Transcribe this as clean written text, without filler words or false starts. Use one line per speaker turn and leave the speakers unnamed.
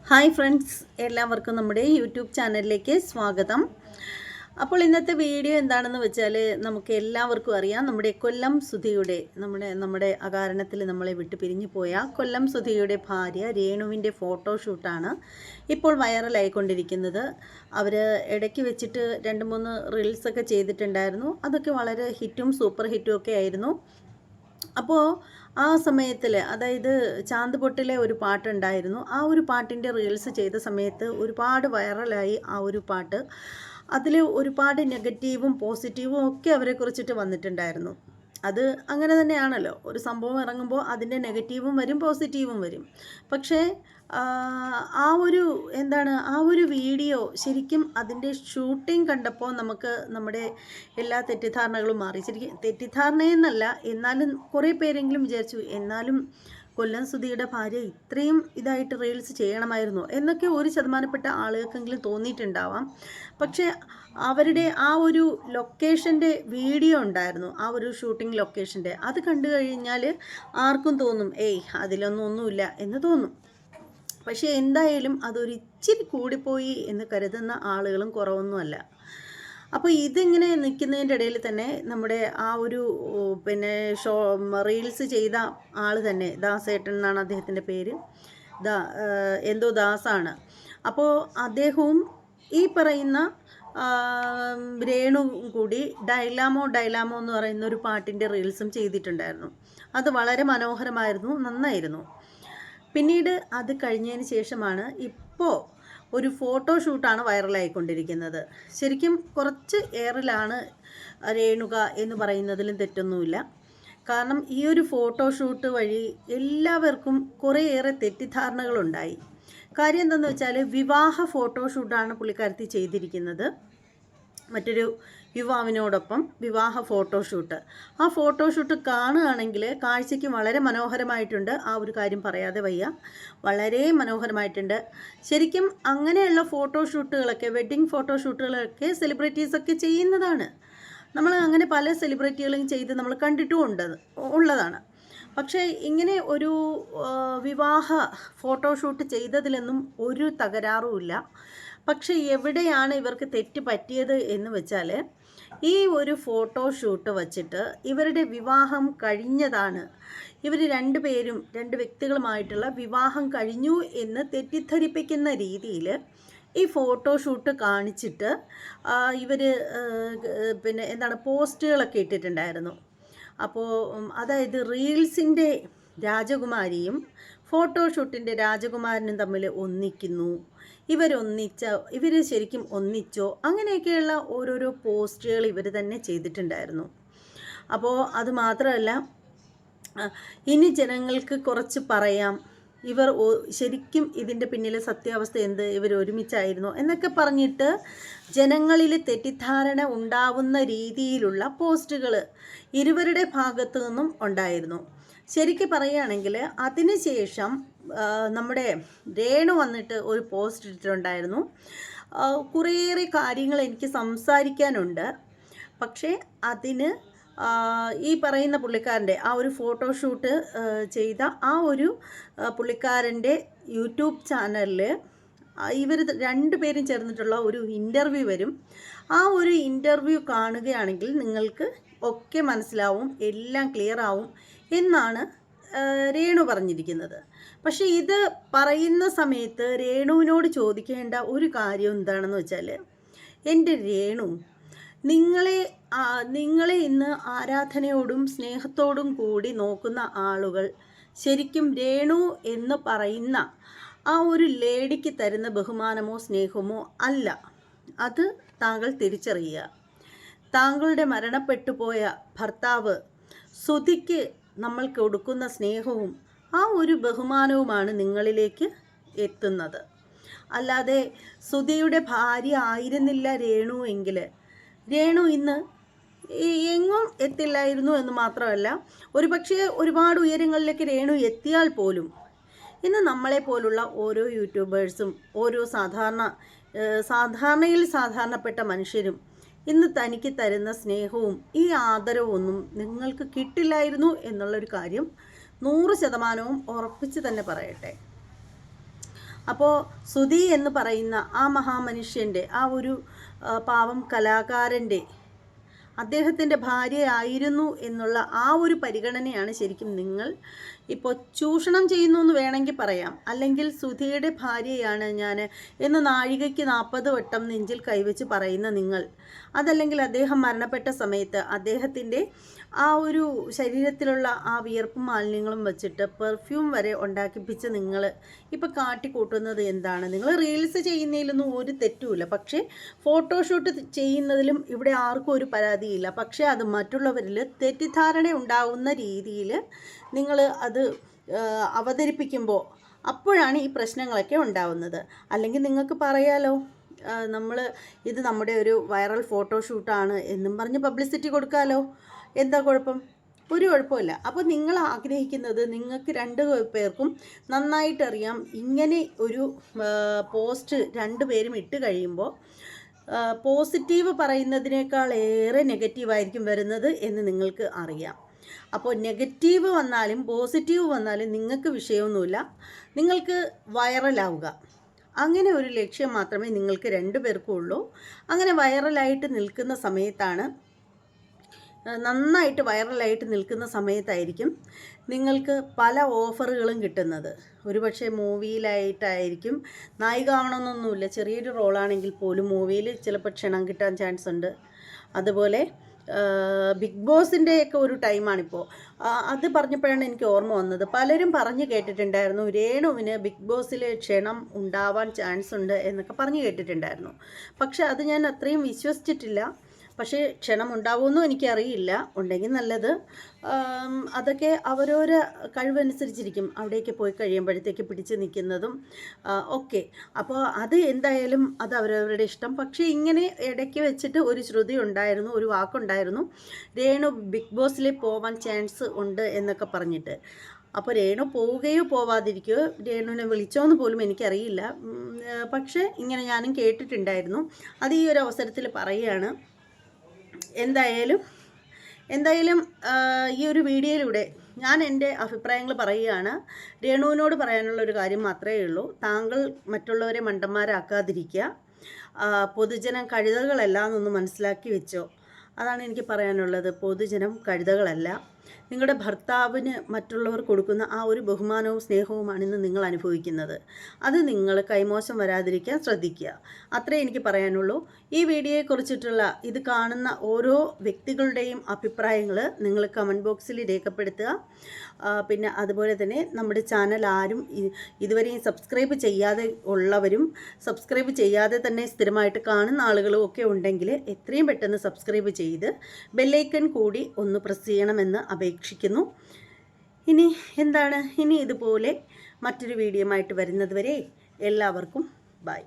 Hi friends, എല്ലാവർക്കും നമ്മുടെ YouTube ചാനലിലേക്ക് സ്വാഗതം. അപ്പോൾ ഇന്നത്തെ വീഡിയോ എന്താണെന്ന് വെച്ചാൽ, നമുക്ക് എല്ലാവർക്കും അറിയാം, നമ്മുടെ കൊല്ലം സുധിയുടെ നമ്മുടെ അകാരണത്തിൽ നമ്മളെ വിട്ട് പിരിഞ്ഞു പോയ കൊല്ലം സുധിയുടെ ഭാര്യ രേണുവിൻ്റെ ഫോട്ടോഷൂട്ടാണ് ഇപ്പോൾ വൈറലായിക്കൊണ്ടിരിക്കുന്നത്. അവർ ഇടയ്ക്ക് വെച്ചിട്ട് 2-3 റീൽസൊക്കെ ചെയ്തിട്ടുണ്ടായിരുന്നു. അതൊക്കെ വളരെ ഹിറ്റും സൂപ്പർ ഹിറ്റും ഒക്കെ ആയിരുന്നു. അപ്പോൾ ആ സമയത്തിൽ, അതായത് ചാന്ത് പൊട്ടിലെ ഒരു പാട്ടുണ്ടായിരുന്നു. ആ ഒരു പാട്ടിൻ്റെ റീൽസ് ചെയ്ത സമയത്ത് ഒരുപാട് വൈറലായി ആ ഒരു പാട്ട്. അതിൽ ഒരുപാട് നെഗറ്റീവും പോസിറ്റീവും ഒക്കെ അവരെ കുറിച്ചിട്ട് വന്നിട്ടുണ്ടായിരുന്നു. അത് അങ്ങനെ തന്നെയാണല്ലോ, ഒരു സംഭവം ഇറങ്ങുമ്പോൾ അതിൻ്റെ നെഗറ്റീവും വരും പോസിറ്റീവും വരും. പക്ഷേ ആ ഒരു വീഡിയോ ശരിക്കും അതിൻ്റെ ഷൂട്ടിംഗ് കണ്ടപ്പോൾ നമുക്ക് നമ്മുടെ എല്ലാ തെറ്റിദ്ധാരണകളും മാറി. ശരിക്കും തെറ്റിദ്ധാരണയെന്നല്ല, എന്നാലും കുറേ പേരെങ്കിലും വിചാരിച്ചു, എന്നാലും കൊല്ലം സുധിയുടെ ഭാര്യ ഇത്രയും ഇതായിട്ട് റീൽസ് ചെയ്യണമായിരുന്നു എന്നൊക്കെ ഒരു ശതമാനപ്പെട്ട ആളുകൾക്കെങ്കിലും തോന്നിയിട്ടുണ്ടാവാം. പക്ഷേ അവരുടെ ആ ഒരു ലൊക്കേഷൻ്റെ വീഡിയോ ഉണ്ടായിരുന്നു, ആ ഒരു ഷൂട്ടിംഗ് ലൊക്കേഷൻ്റെ. അത് കണ്ടു കഴിഞ്ഞാൽ ആർക്കും തോന്നും, അതിലൊന്നുമില്ല എന്ന് തോന്നും. പക്ഷേ എന്തായാലും അതൊരു ഇച്ചിരി കൂടിപ്പോയി എന്ന് കരുതുന്ന ആളുകളും കുറവൊന്നുമല്ല. അപ്പോൾ ഇതിങ്ങനെ നിൽക്കുന്നതിൻ്റെ ഇടയിൽ തന്നെ നമ്മുടെ ആ ഒരു റീൽസ് ചെയ്ത ആൾ തന്നെ, ദാസേട്ടൻ എന്നാണ് അദ്ദേഹത്തിൻ്റെ പേര്, എന്തോ ദാസാണ്. അപ്പോൾ അദ്ദേഹവും ഈ പറയുന്ന രേണു കൂടി ഡൈലാമോ എന്ന് പറയുന്ന ഒരു പാട്ടിൻ്റെ റീൽസും ചെയ്തിട്ടുണ്ടായിരുന്നു. അത് വളരെ മനോഹരമായിരുന്നു, നന്നായിരുന്നു. പിന്നീട് അത് കഴിഞ്ഞതിന് ശേഷമാണ് ഇപ്പോൾ ഒരു ഫോട്ടോഷൂട്ടാണ് വൈറലായിക്കൊണ്ടിരിക്കുന്നത്. ശരിക്കും കുറച്ച് എയറിലാണ് രേണുക എന്ന് പറയുന്നതിലും തെറ്റൊന്നുമില്ല. കാരണം ഈ ഒരു ഫോട്ടോഷൂട്ട് വഴി എല്ലാവർക്കും കുറേയേറെ തെറ്റിദ്ധാരണകളുണ്ടായി. കാര്യം എന്താണെന്ന് വെച്ചാൽ, വിവാഹ ഫോട്ടോഷൂട്ടാണ് പുള്ളിക്കാരത്തി ചെയ്തിരിക്കുന്നത്, മറ്റൊരു യുവാവിനോടൊപ്പം വിവാഹ ഫോട്ടോഷൂട്ട്. ആ ഫോട്ടോഷൂട്ട് കാണുകയാണെങ്കിൽ കാഴ്ചയ്ക്ക് വളരെ മനോഹരമായിട്ടുണ്ട്. ആ ഒരു കാര്യം പറയാതെ വയ്യ, വളരെ മനോഹരമായിട്ടുണ്ട്. ശരിക്കും അങ്ങനെയുള്ള ഫോട്ടോഷൂട്ടുകളൊക്കെ, വെഡ്ഡിങ് ഫോട്ടോഷൂട്ടുകളൊക്കെ സെലിബ്രിറ്റീസൊക്കെ ചെയ്യുന്നതാണ്. നമ്മൾ അങ്ങനെ പല സെലിബ്രിറ്റികളും ചെയ്ത് നമ്മൾ കണ്ടിട്ടും ഉള്ളതാണ്. പക്ഷേ ഇങ്ങനെ ഒരു വിവാഹ ഫോട്ടോഷൂട്ട് ചെയ്തതിലൊന്നും ഒരു തകരാറുമില്ല. പക്ഷേ എവിടെയാണ് ഇവർക്ക് തെറ്റ് പറ്റിയത് എന്ന് വെച്ചാൽ, ഈ ഒരു ഫോട്ടോഷൂട്ട് വച്ചിട്ട് ഇവരുടെ വിവാഹം കഴിഞ്ഞതാണ്, ഇവർ രണ്ട് വ്യക്തികളുമായിട്ടുള്ള വിവാഹം കഴിഞ്ഞു എന്ന് തെറ്റിദ്ധരിപ്പിക്കുന്ന രീതിയിൽ ഈ ഫോട്ടോഷൂട്ട് കാണിച്ചിട്ട് ഇവർ പോസ്റ്റുകളൊക്കെ ഇട്ടിട്ടുണ്ടായിരുന്നു. അപ്പോൾ അതായത് റീൽസിൻ്റെ രാജകുമാരിയും ഫോട്ടോഷൂട്ടിൻ്റെ രാജകുമാരനും തമ്മിൽ ഒന്നിക്കുന്നു, ഇവർ ശരിക്കും ഒന്നിച്ചോ, അങ്ങനെയൊക്കെയുള്ള ഓരോരോ പോസ്റ്റുകൾ ഇവർ തന്നെ ചെയ്തിട്ടുണ്ടായിരുന്നു. അപ്പോൾ അത് മാത്രമല്ല, ഇനി ജനങ്ങൾക്ക് കുറച്ച് പറയാം, ഇവർ ശരിക്കും ഇതിൻ്റെ പിന്നിലെ സത്യാവസ്ഥ എന്ത്, ഇവർ ഒരുമിച്ചായിരുന്നു എന്നൊക്കെ പറഞ്ഞിട്ട് ജനങ്ങളിൽ തെറ്റിദ്ധാരണ ഉണ്ടാവുന്ന രീതിയിലുള്ള പോസ്റ്റുകൾ ഇരുവരുടെ ഭാഗത്തു നിന്നും ഉണ്ടായിരുന്നു. ശരിക്കും പറയുകയാണെങ്കിൽ അതിനുശേഷം നമ്മുടെ രേണു വന്നിട്ട് ഒരു പോസ്റ്റ് ഇട്ടിട്ടുണ്ടായിരുന്നു. കുറേയേറെ കാര്യങ്ങൾ എനിക്ക് സംസാരിക്കാനുണ്ട്, പക്ഷേ അതിന് ഈ പറയുന്ന പുള്ളിക്കാരൻ്റെ ആ ഒരു ഫോട്ടോഷൂട്ട് ചെയ്ത ആ ഒരു പുള്ളിക്കാരൻ്റെ യൂട്യൂബ് ചാനലിൽ ഇവർ രണ്ടുപേരും ചേർന്നിട്ടുള്ള ഒരു ഇൻ്റർവ്യൂ വരും. ആ ഒരു ഇൻ്റർവ്യൂ കാണുകയാണെങ്കിൽ നിങ്ങൾക്ക് ഒക്കെ മനസ്സിലാവും, എല്ലാം ക്ലിയർ ആവും എന്നാണ് രേണു പറഞ്ഞിരിക്കുന്നത്. പക്ഷേ ഇത് പറയുന്ന സമയത്ത് രേണുവിനോട് ചോദിക്കേണ്ട ഒരു കാര്യം എന്താണെന്ന് വെച്ചാൽ, എൻ്റെ രേണു, നിങ്ങളെ ഇന്ന് ആരാധനയോടും സ്നേഹത്തോടും കൂടി നോക്കുന്ന ആളുകൾ ശരിക്കും രേണു എന്ന് പറയുന്ന ആ ഒരു ലേഡിക്ക് തരുന്ന ബഹുമാനമോ സ്നേഹമോ അല്ല. അത് താങ്കൾ തിരിച്ചറിയുക. താങ്കളുടെ മരണപ്പെട്ടുപോയ ഭർത്താവ് സുധിക്ക് നമ്മൾ കൊടുക്കുന്ന സ്നേഹവും ആ ഒരു ബഹുമാനവുമാണ് നിങ്ങളിലേക്ക് എത്തുന്നത്. അല്ലാതെ സുധിയുടെ ഭാര്യ ആയിരുന്നില്ല രേണു എങ്കിൽ രേണു ഇന്ന് എങ്ങും എത്തില്ലായിരുന്നു എന്ന് മാത്രമല്ല, ഒരുപക്ഷെ ഒരുപാട് ഉയരങ്ങളിലേക്ക് രേണു എത്തിയാൽ പോലും ഇന്ന് നമ്മളെപ്പോലുള്ള ഓരോ യൂട്യൂബേഴ്സും ഓരോ സാധാരണപ്പെട്ട മനുഷ്യരും ഇന്ന് തനിക്ക് തരുന്ന സ്നേഹവും ഈ ആദരവും ഒന്നും നിങ്ങൾക്ക് കിട്ടില്ലായിരുന്നു എന്നുള്ളൊരു കാര്യം 100% ഉറപ്പിച്ച് തന്നെ പറയട്ടെ. അപ്പോൾ സുധി എന്ന് പറയുന്ന ആ മഹാമനുഷ്യൻ്റെ ആ ഒരു പാവം കലാകാരൻ്റെ അദ്ദേഹത്തിൻ്റെ ഭാര്യയായിരുന്നു എന്നുള്ള ആ ഒരു പരിഗണനയാണ് ശരിക്കും നിങ്ങൾ ഇപ്പോൾ ചൂഷണം ചെയ്യുന്നു എന്ന് വേണമെങ്കിൽ പറയാം. അല്ലെങ്കിൽ സുധിയുടെ ഭാര്യയാണ് ഞാൻ എന്ന് നാഴികയ്ക്ക് 40 വട്ടം നെഞ്ചിൽ കൈവച്ച് പറയുന്ന നിങ്ങൾ, അതല്ലെങ്കിൽ അദ്ദേഹം മരണപ്പെട്ട സമയത്ത് അദ്ദേഹത്തിൻ്റെ ആ ഒരു ശരീരത്തിലുള്ള ആ വിയർപ്പും മാലിന്യങ്ങളും വെച്ചിട്ട് പെർഫ്യൂം വരെ ഉണ്ടാക്കിപ്പിച്ച് നിങ്ങൾ ഇപ്പോൾ കാട്ടിക്കൂട്ടുന്നത് എന്താണ്? നിങ്ങൾ റീൽസ് ചെയ്യുന്നതിലൊന്നും ഒരു തെറ്റുമില്ല, പക്ഷേ ഫോട്ടോഷൂട്ട് ചെയ്യുന്നതിലും ഇവിടെ ആർക്കും ഒരു പരാതിയില്ല. പക്ഷേ അത് മറ്റുള്ളവരിൽ തെറ്റിദ്ധാരണ ഉണ്ടാകുന്ന രീതിയിൽ നിങ്ങൾ അത് അവതരിപ്പിക്കുമ്പോൾ അപ്പോഴാണ് ഈ പ്രശ്നങ്ങളൊക്കെ ഉണ്ടാവുന്നത്. അല്ലെങ്കിൽ നിങ്ങൾക്ക് പറയാലോ, ഇത് നമ്മുടെ ഒരു വൈറൽ ഫോട്ടോഷൂട്ടാണ് എന്നും പറഞ്ഞ് പബ്ലിസിറ്റി കൊടുക്കാമല്ലോ. എന്താ കുഴപ്പം? ഒരു കുഴപ്പമില്ല. അപ്പോൾ നിങ്ങൾ ആഗ്രഹിക്കുന്നത്, നിങ്ങൾക്ക് 2 പേർക്കും നന്നായിട്ടറിയാം ഇങ്ങനെ ഒരു പോസ്റ്റ് 2 പേരും ഇട്ട് കഴിയുമ്പോൾ പോസിറ്റീവ് പറയുന്നതിനേക്കാൾ ഏറെ നെഗറ്റീവായിരിക്കും വരുന്നത് എന്ന് നിങ്ങൾക്ക് അറിയാം. അപ്പോൾ നെഗറ്റീവ് വന്നാലും പോസിറ്റീവ് വന്നാലും നിങ്ങൾക്ക് വിഷയമൊന്നുമില്ല, നിങ്ങൾക്ക് വൈറലാവുക. അങ്ങനെ ഒരു ലക്ഷ്യം മാത്രമേ നിങ്ങൾക്ക് 2 പേർക്കും ഉള്ളൂ. അങ്ങനെ വൈറലായിട്ട് നിൽക്കുന്ന സമയത്താണ്, നന്നായിട്ട് വൈറലായിട്ട് നിൽക്കുന്ന സമയത്തായിരിക്കും നിങ്ങൾക്ക് പല ഓഫറുകളും കിട്ടുന്നത്. ഒരുപക്ഷെ മൂവിയിലായിട്ടായിരിക്കും. നായിക ആവണമെന്നൊന്നുമില്ല, ചെറിയൊരു റോളാണെങ്കിൽ പോലും മൂവിയിൽ ചിലപ്പോൾ ക്ഷണം കിട്ടാൻ ചാൻസ് ഉണ്ട്. അതുപോലെ ബിഗ് ബോസിൻ്റെയൊക്കെ ഒരു ടൈമാണിപ്പോൾ. അത് പറഞ്ഞപ്പോഴാണ് എനിക്ക് ഓർമ്മ വന്നത്. പലരും പറഞ്ഞു കേട്ടിട്ടുണ്ടായിരുന്നു രേണുവിന് ബിഗ് ബോസിൽ ക്ഷണം ഉണ്ടാവാൻ ചാൻസ് ഉണ്ട് എന്നൊക്കെ പറഞ്ഞു കേട്ടിട്ടുണ്ടായിരുന്നു. പക്ഷെ അത് ഞാൻ അത്രയും വിശ്വസിച്ചിട്ടില്ല. പക്ഷേ ക്ഷണം ഉണ്ടാവുമെന്നും എനിക്കറിയില്ല. ഉണ്ടെങ്കിൽ നല്ലത്. അതൊക്കെ അവരോരോ കഴിവനുസരിച്ചിരിക്കും അവിടേക്ക് പോയി കഴിയുമ്പോഴത്തേക്ക് പിടിച്ച് നിൽക്കുന്നതും ഒക്കെ. അപ്പോൾ അത് എന്തായാലും അത് അവരവരുടെ ഇഷ്ടം. പക്ഷേ ഇങ്ങനെ ഇടയ്ക്ക് വെച്ചിട്ട് ഒരു ശ്രുതി ഉണ്ടായിരുന്നു, ഒരു വാക്കുണ്ടായിരുന്നു, രേണു ബിഗ് ബോസിൽ പോവാൻ ചാൻസ് ഉണ്ട് എന്നൊക്കെ പറഞ്ഞിട്ട്. അപ്പോൾ രേണു പോവുകയോ പോവാതിരിക്കുകയോ, രേണുവിനെ വിളിച്ചോന്ന് പോലും എനിക്കറിയില്ല. പക്ഷേ ഇങ്ങനെ ഞാനും കേട്ടിട്ടുണ്ടായിരുന്നു. അത് ഈ ഒരു അവസരത്തിൽ പറയുകയാണ്. എന്തായാലും ഈ ഒരു വീഡിയോയിലൂടെ ഞാൻ എൻ്റെ അഭിപ്രായങ്ങൾ പറയുകയാണ്. രേണുവിനോട് പറയാനുള്ള ഒരു കാര്യം മാത്രമേ ഉള്ളൂ. താങ്കൾ മറ്റുള്ളവരെ മണ്ടന്മാരാക്കാതിരിക്കുക. പൊതുജനം കഴുതകളല്ല എന്നൊന്ന് മനസ്സിലാക്കി വെച്ചോ. അതാണ് എനിക്ക് പറയാനുള്ളത്. പൊതുജനം കഴുതകളല്ല. നിങ്ങളുടെ ഭർത്താവിന് മറ്റുള്ളവർ കൊടുക്കുന്ന ആ ഒരു ബഹുമാനവും സ്നേഹവുമാണ് ഇന്ന് നിങ്ങൾ അനുഭവിക്കുന്നത്. അത് നിങ്ങൾ കൈമോശം വരാതിരിക്കാൻ ശ്രദ്ധിക്കുക. അത്രേ എനിക്ക് പറയാനുള്ളൂ. ഈ വീഡിയോയെക്കുറിച്ചിട്ടുള്ള ഇത് കാണുന്ന ഓരോ വ്യക്തികളുടെയും അഭിപ്രായങ്ങൾ നിങ്ങൾ കമൻറ്റ് ബോക്സിൽ രേഖപ്പെടുത്തുക. പിന്നെ അതുപോലെ തന്നെ നമ്മുടെ ചാനൽ ആരും ഇതുവരെയും സബ്സ്ക്രൈബ് ചെയ്യാതെ ഉള്ളവരും സബ്സ്ക്രൈബ് ചെയ്യാതെ തന്നെ സ്ഥിരമായിട്ട് കാണുന്ന ആളുകളും ഒക്കെ ഉണ്ടെങ്കിൽ എത്രയും പെട്ടെന്ന് സബ്സ്ക്രൈബ് ചെയ്ത് ബെല്ലൈക്കൺ കൂടി ഒന്ന് പ്രസ് ചെയ്യണമെന്ന് അപേക്ഷിക്കുന്നു. ഇനി ഇതുപോലെ മറ്റൊരു വീഡിയോയുമായിട്ട് വരുന്നത് വരെ എല്ലാവർക്കും ബൈ.